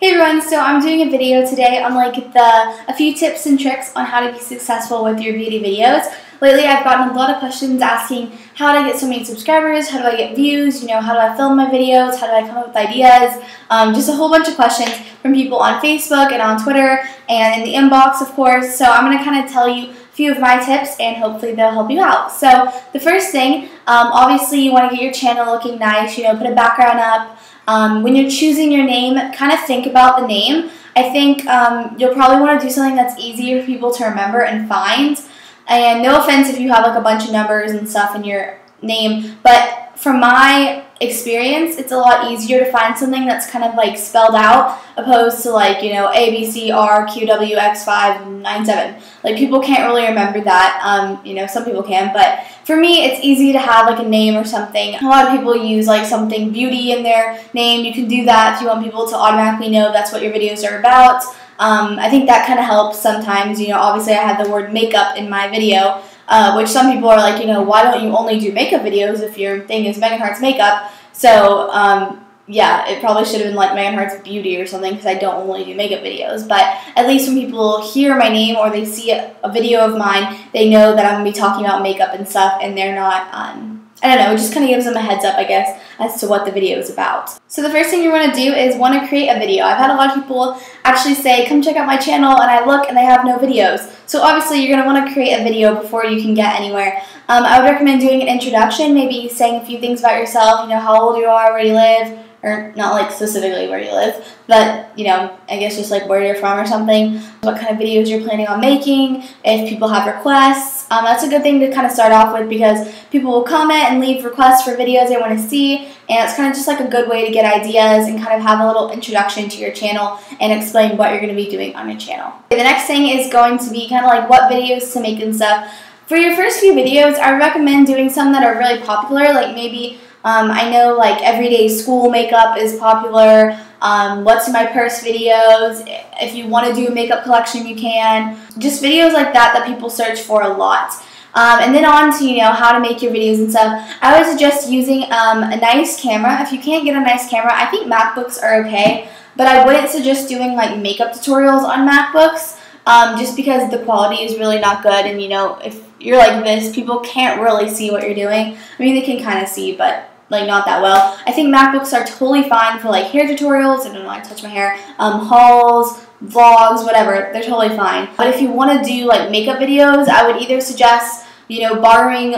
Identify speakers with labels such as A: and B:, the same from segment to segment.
A: Hey everyone, so I'm doing a video today on a few tips and tricks on how to be successful with your beauty videos. Lately I've gotten a lot of questions asking how do I get so many subscribers, how do I get views, how do I film my videos, how do I come up with ideas, just a whole bunch of questions from people on Facebook and on Twitter and in the inbox of course. So I'm going to kind of tell you a few of my tips and hopefully they'll help you out. So the first thing, obviously you want to get your channel looking nice, put a background up. When you're choosing your name, kind of think about the name. I think you'll probably want to do something that's easier for people to remember and find. And no offense if you have a bunch of numbers and stuff in your name, but from my experience, it's a lot easier to find something that's kind of spelled out opposed to ABCRQWX597. People can't really remember that. Some people can, but for me, it's easy to have a name or something. A lot of people use something beauty in their name. You can do that if you want people to automatically know that's what your videos are about. I think that kind of helps sometimes. Obviously I had the word makeup in my video, which some people are like, why don't you only do makeup videos if your thing is Megan Hart's makeup? So, yeah, it probably should have been Megan Hart's beauty or something because I don't only do makeup videos. But at least when people hear my name or they see a video of mine, they know that I'm going to be talking about makeup and stuff and they're not, I don't know, it just kind of gives them a heads up, I guess, as to what the video is about. So the first thing you want to do is want to create a video. I've had a lot of people actually say, come check out my channel, and I look and they have no videos. So obviously you're going to want to create a video before you can get anywhere. I would recommend doing an introduction, maybe saying a few things about yourself, how old you are, where you live, or not specifically where you live, but, I guess just where you're from or something, what kind of videos you're planning on making, if people have requests. That's a good thing to kind of start off with because people will comment and leave requests for videos they want to see, and it's kind of just a good way to get ideas and kind of have a little introduction to your channel and explain what you're going to be doing on your channel. The next thing is going to be kind of what videos to make and stuff. For your first few videos, I recommend doing some that are really popular, maybe I know everyday school makeup is popular, what's in my purse videos. If you want to do a makeup collection, you can. Just videos like that people search for a lot. And then on to, how to make your videos and stuff. I would suggest using a nice camera. If you can't get a nice camera, I think MacBooks are okay, but I wouldn't suggest doing makeup tutorials on MacBooks just because the quality is really not good, and if you're like this, people can't really see what you're doing. I mean, they can kind of see, but not that well. I think MacBooks are totally fine for hair tutorials. I don't know, I touch my hair, hauls, vlogs, whatever. They're totally fine. But if you want to do makeup videos, I would either suggest borrowing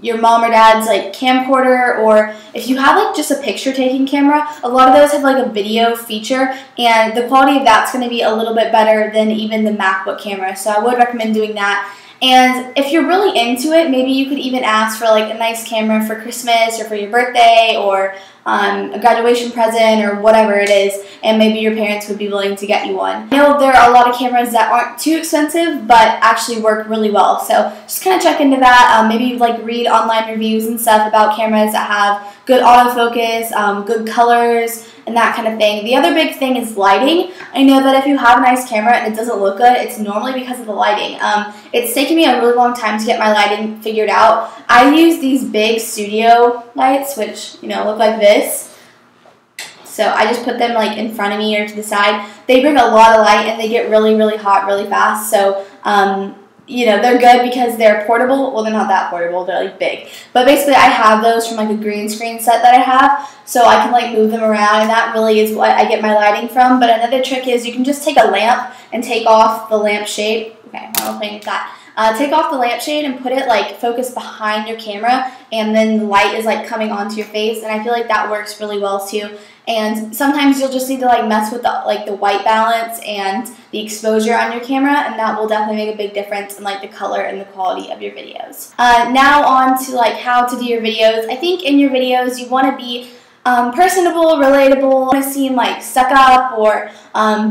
A: your mom or dad's camcorder, or if you have just a picture taking camera, a lot of those have a video feature, and the quality of that's going to be a little bit better than even the MacBook camera. So I would recommend doing that. And if you're really into it, maybe you could even ask for a nice camera for Christmas or for your birthday or a graduation present or whatever it is, and maybe your parents would be willing to get you one. I know there are a lot of cameras that aren't too expensive but actually work really well, so just kind of check into that. Maybe read online reviews and stuff about cameras that have good autofocus, good colors, and that kind of thing. The other big thing is lighting. I know that if you have a nice camera and it doesn't look good, it's normally because of the lighting. It's taken me a really long time to get my lighting figured out. I use these big studio lights, which, look like this. So I just put them in front of me or to the side. They bring a lot of light and they get really, really hot really fast. So, they're good because they're portable. Well, they're not that portable. They're big. But basically, I have those from a green screen set that I have, so I can move them around, and that really is what I get my lighting from. But another trick is you can just take a lamp and take off the lampshade. Okay, while I'm playing with that. Take off the lampshade and put it focus behind your camera, and then the light is coming onto your face, and I feel that works really well too. And sometimes you'll just need to mess with the white balance and the exposure on your camera, and that will definitely make a big difference in the color and the quality of your videos. Now on to how to do your videos. I think in your videos you want to be personable, relatable. You want to seem stuck up or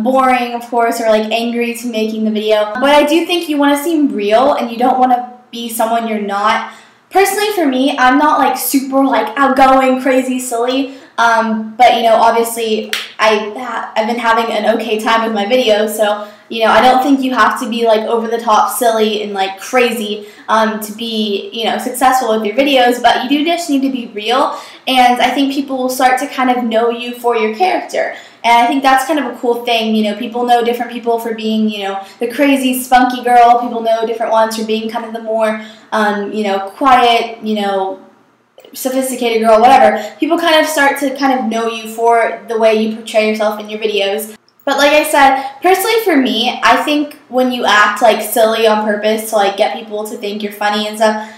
A: boring, of course, or angry to making the video. But I do think you want to seem real, and you don't want to be someone you're not. Personally, for me, I'm not super outgoing, crazy, silly. But obviously I've been having an okay time with my videos, so I don't think you have to be over the top silly and crazy to be successful with your videos, but you do just need to be real, and I think people will start to kind of know you for your character. And I think that's kind of a cool thing. You know, people know different people for being, you know, the crazy, spunky girl. People know different ones for being kind of the more, you know, quiet, you know, sophisticated girl, whatever. People kind of start to kind of know you for the way you portray yourself in your videos. But like I said, personally for me, I think when you act like silly on purpose to like get people to think you're funny and stuff,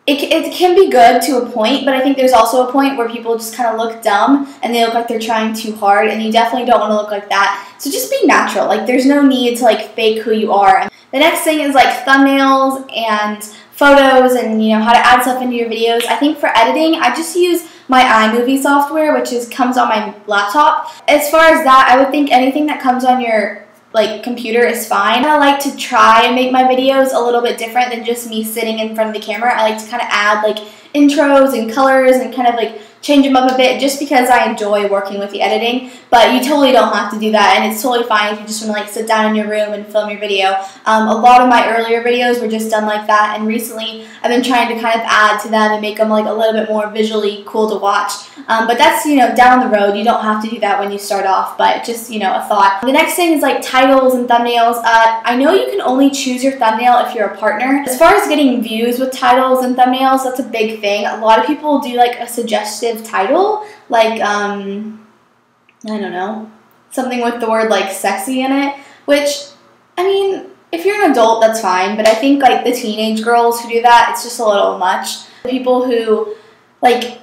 A: it can be good to a point, but I think there's also a point where people just kind of look dumb and they look like they're trying too hard, and you definitely don't want to look like that. So just be natural. Like, there's no need to like fake who you are. The next thing is like thumbnails and photos and, you know, how to add stuff into your videos. I think for editing, I just use my iMovie software, which comes on my laptop. As far as that, I would think anything that comes on your like computer is fine. I like to try and make my videos a little bit different than just me sitting in front of the camera. I like to kind of add like intros and colors and kind of like change them up a bit just because I enjoy working with the editing. But you totally don't have to do that, and it's totally fine if you just want to like sit down in your room and film your video. A lot of my earlier videos were just done like that, and recently I've been trying to kind of add to them and make them like a little bit more visually cool to watch. But that's, you know, down the road. You don't have to do that when you start off, but just, you know, a thought. The next thing is like titles and thumbnails. I know you can only choose your thumbnail if you're a partner. As far as getting views with titles and thumbnails, that's a big thing. A lot of people do like a suggestive title, like I don't know, something with the word like sexy in it, which, I mean, if you're an adult, that's fine, but I think like the teenage girls who do that, it's just a little much. People who like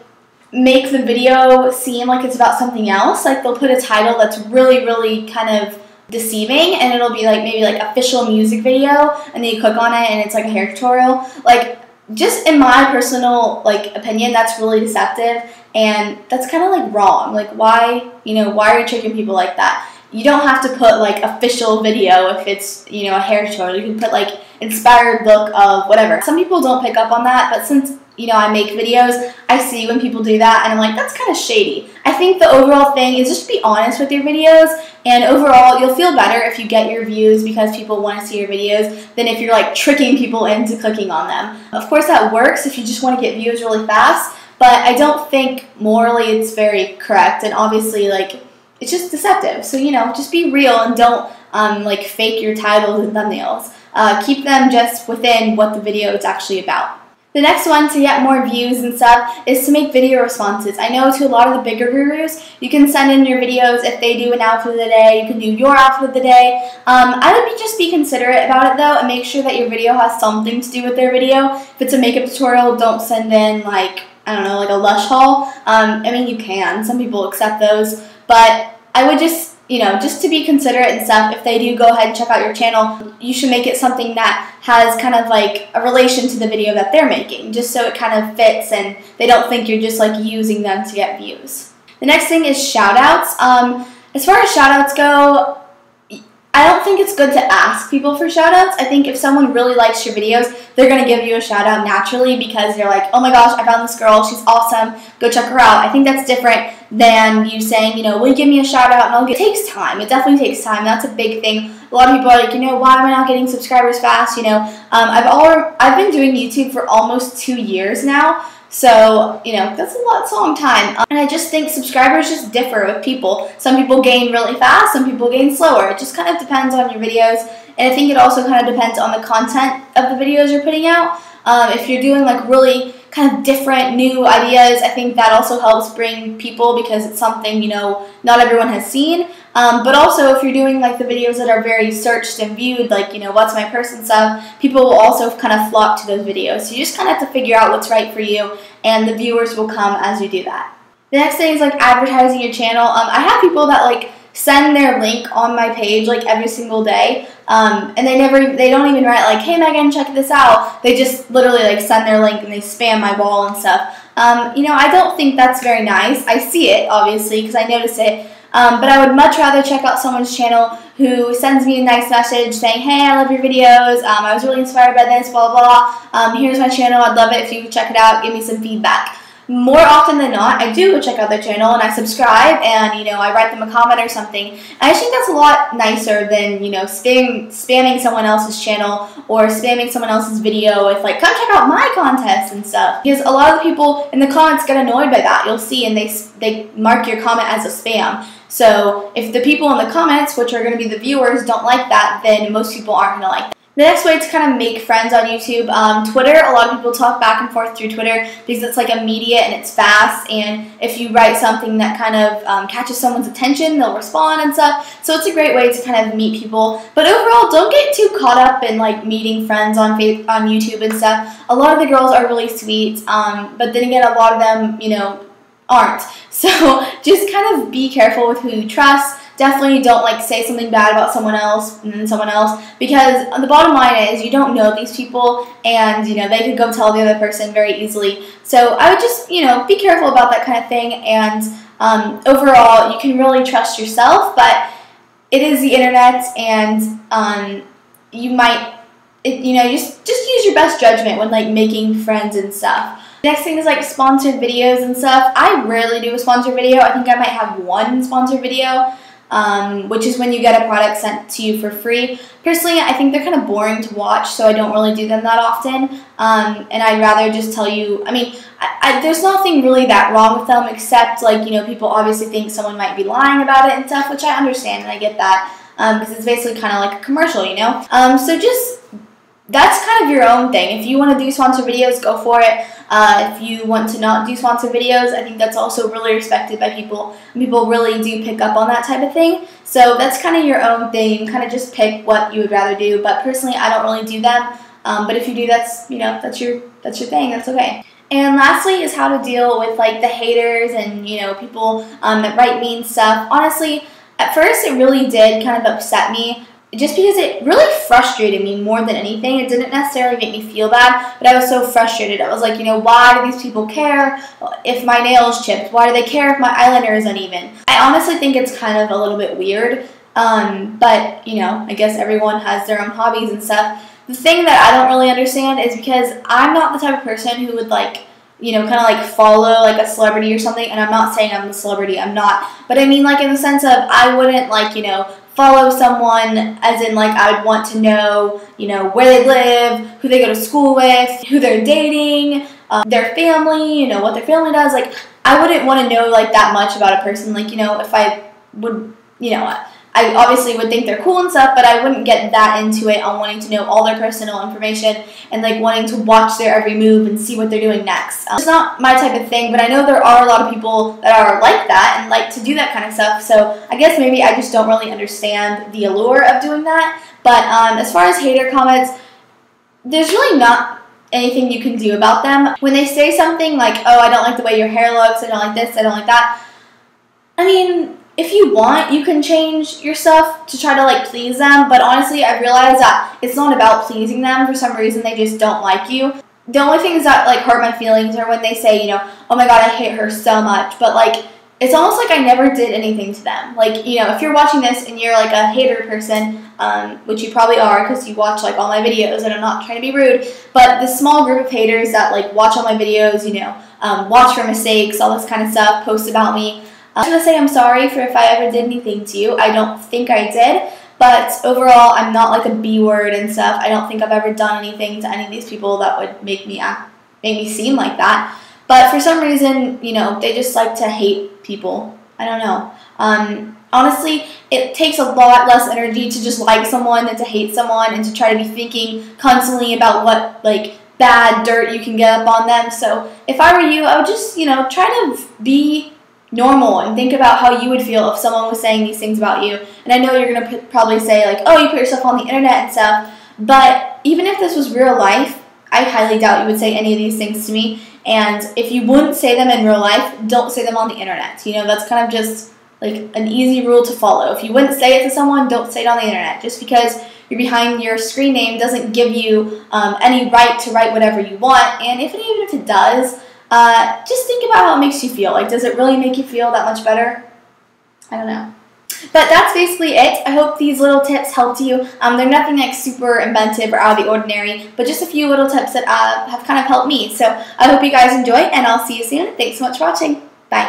A: make the video seem like it's about something else, like they'll put a title that's really, really kind of deceiving, and it'll be like maybe like official music video, and then you click on it and it's like a hair tutorial. Like, just in my personal like opinion, that's really deceptive, and that's kind of like wrong. Like, why, you know, why are you tricking people like that? You don't have to put like official video if it's, you know, a hair tutorial. You can put like inspired look of whatever. Some people don't pick up on that, but since, you know, I make videos, I see when people do that, and I'm like, that's kind of shady. I think the overall thing is just be honest with your videos, and overall, you'll feel better if you get your views because people want to see your videos than if you're like tricking people into clicking on them. Of course, that works if you just want to get views really fast, but I don't think morally it's very correct, and obviously, like, it's just deceptive. So, you know, just be real and don't like fake your titles and thumbnails. Keep them just within what the video is actually about. The next one to get more views and stuff is to make video responses. I know to a lot of the bigger gurus, you can send in your videos. If they do an outfit of the day, you can do your outfit of the day. I would just be considerate about it though, and make sure that your video has something to do with their video. If it's a makeup tutorial, don't send in like, I don't know, like a Lush haul. I mean, you can. Some people accept those. But I would just, you know, just to be considerate and stuff, if they do go ahead and check out your channel, you should make it something that has kind of like a relation to the video that they're making, just so it kind of fits and they don't think you're just like using them to get views. The next thing is shout-outs. As far as shout-outs go, I don't think it's good to ask people for shout-outs. I think if someone really likes your videos, they're going to give you a shout-out naturally because they're like, oh my gosh, I found this girl, she's awesome, go check her out. I think that's different than you saying, you know, will you give me a shout-out? And it takes time. It definitely takes time. That's a big thing. A lot of people are like, you know, why am I not getting subscribers fast? You know, I've been doing YouTube for almost 2 years now. So, you know, that's a long time. And I just think subscribers just differ with people. Some people gain really fast, some people gain slower. It just kind of depends on your videos. And I think it also kind of depends on the content of the videos you're putting out. If you're doing like really kind of different new ideas, I think that also helps bring people because it's something, you know, not everyone has seen. But also if you're doing like the videos that are very searched and viewed, like, you know, what's my person stuff, people will also kind of flock to those videos. So you just kind of have to figure out what's right for you, and the viewers will come as you do that. The next thing is like advertising your channel. I have people that like send their link on my page like every single day, and they don't even write like, hey Megan, check this out. They just literally like send their link and they spam my wall and stuff. You know, I don't think that's very nice. I see it obviously because I notice it. But I would much rather check out someone's channel who sends me a nice message saying, hey, I love your videos, I was really inspired by this, blah, blah, blah. Here's my channel, I'd love it if you could check it out, give me some feedback. more often than not, I do check out their channel and I subscribe and, you know, I write them a comment or something. And I just think that's a lot nicer than, you know, spamming someone else's channel or spamming someone else's video with, like, come check out my contest and stuff. Because a lot of the people in the comments get annoyed by that. You'll see, and they mark your comment as a spam. So if the people in the comments, which are going to be the viewers, don't like that, then most people aren't going to like that. The next way to kind of make friends on YouTube, Twitter. A lot of people talk back and forth through Twitter because it's like immediate and it's fast, and if you write something that kind of catches someone's attention, they'll respond and stuff. So it's a great way to kind of meet people. But overall, don't get too caught up in like meeting friends on YouTube and stuff. A lot of the girls are really sweet, but then again, a lot of them, you know, aren't. So just kind of be careful with who you trust. Definitely don't like say something bad about someone else and then someone else, because the bottom line is you don't know these people, and you know they could go tell the other person very easily. So I would just, you know, be careful about that kind of thing. And overall, you can really trust yourself, but it is the internet, and you might, you know, just use your best judgment when like making friends and stuff. Next thing is like sponsored videos and stuff. I rarely do a sponsored video. I think I might have one sponsored video, which is when you get a product sent to you for free. Personally, I think they're kind of boring to watch, so I don't really do them that often. And I'd rather just tell you, I mean, there's nothing really that wrong with them, except like, you know, people obviously think someone might be lying about it and stuff, which I understand and I get that, because it's basically kind of like a commercial, you know? So just, that's kind of your own thing. If you want to do sponsored videos, go for it. If you want to not do sponsored videos, I think that's also really respected by people. People really do pick up on that type of thing. So that's kind of your own thing. Kind of just pick what you would rather do. But personally, I don't really do them. But if you do, that's, you know, that's your thing. That's okay. And lastly is how to deal with like the haters and, you know, people that write mean stuff. Honestly, at first it really did kind of upset me, just because it really frustrated me more than anything. It didn't necessarily make me feel bad, but I was so frustrated. I was like, you know, why do these people care if my nail's chipped? Why do they care if my eyeliner is uneven? I honestly think it's kind of a little bit weird, but, you know, I guess everyone has their own hobbies and stuff. The thing that I don't really understand is because I'm not the type of person who would, like, you know, kind of like follow like a celebrity or something, and I'm not saying I'm a celebrity, I'm not, but I mean like in the sense of I wouldn't like, you know, follow someone as in like I would want to know, you know, where they live, who they go to school with, who they're dating, their family, you know, what their family does. Like, I wouldn't want to know like that much about a person. Like, you know, if I would, you know, I obviously would think they're cool and stuff, but I wouldn't get that into it on wanting to know all their personal information and like wanting to watch their every move and see what they're doing next. It's not my type of thing, but I know there are a lot of people that are like that and like to do that kind of stuff. So I guess maybe I just don't really understand the allure of doing that. But as far as hater comments, there's really not anything you can do about them. When they say something like, oh, I don't like the way your hair looks, I don't like this, I don't like that. I mean, if you want, you can change your stuff to try to like please them, but honestly, I realized that it's not about pleasing them. For some reason, they just don't like you. The only things that like hurt my feelings are when they say, you know, oh my god, I hate her so much, but like, it's almost like I never did anything to them. Like, you know, if you're watching this and you're like a hater person, which you probably are because you watch like all my videos, and I'm not trying to be rude, but the small group of haters that like watch all my videos, you know, watch for mistakes, all this kind of stuff, post about me, I'm going to say I'm sorry for if I ever did anything to you. I don't think I did, but overall, I'm not like a B word and stuff. I don't think I've ever done anything to any of these people that would make me seem like that. But for some reason, you know, they just like to hate people. I don't know. Honestly, it takes a lot less energy to just like someone than to hate someone and to try to be thinking constantly about what, like, bad dirt you can get up on them. So if I were you, I would just, you know, try to be normal and think about how you would feel if someone was saying these things about you. And I know you're going to probably say, like, oh, you put yourself on the internet and stuff. But even if this was real life, I highly doubt you would say any of these things to me. And if you wouldn't say them in real life, don't say them on the internet. You know, that's kind of just like an easy rule to follow. If you wouldn't say it to someone, don't say it on the internet. Just because you're behind your screen name doesn't give you any right to write whatever you want. And even if it does, just think about how it makes you feel. Like, does it really make you feel that much better? I don't know. But that's basically it. I hope these little tips helped you. They're nothing like super inventive or out of the ordinary, but just a few little tips that have kind of helped me. So I hope you guys enjoy, and I'll see you soon. Thanks so much for watching. Bye.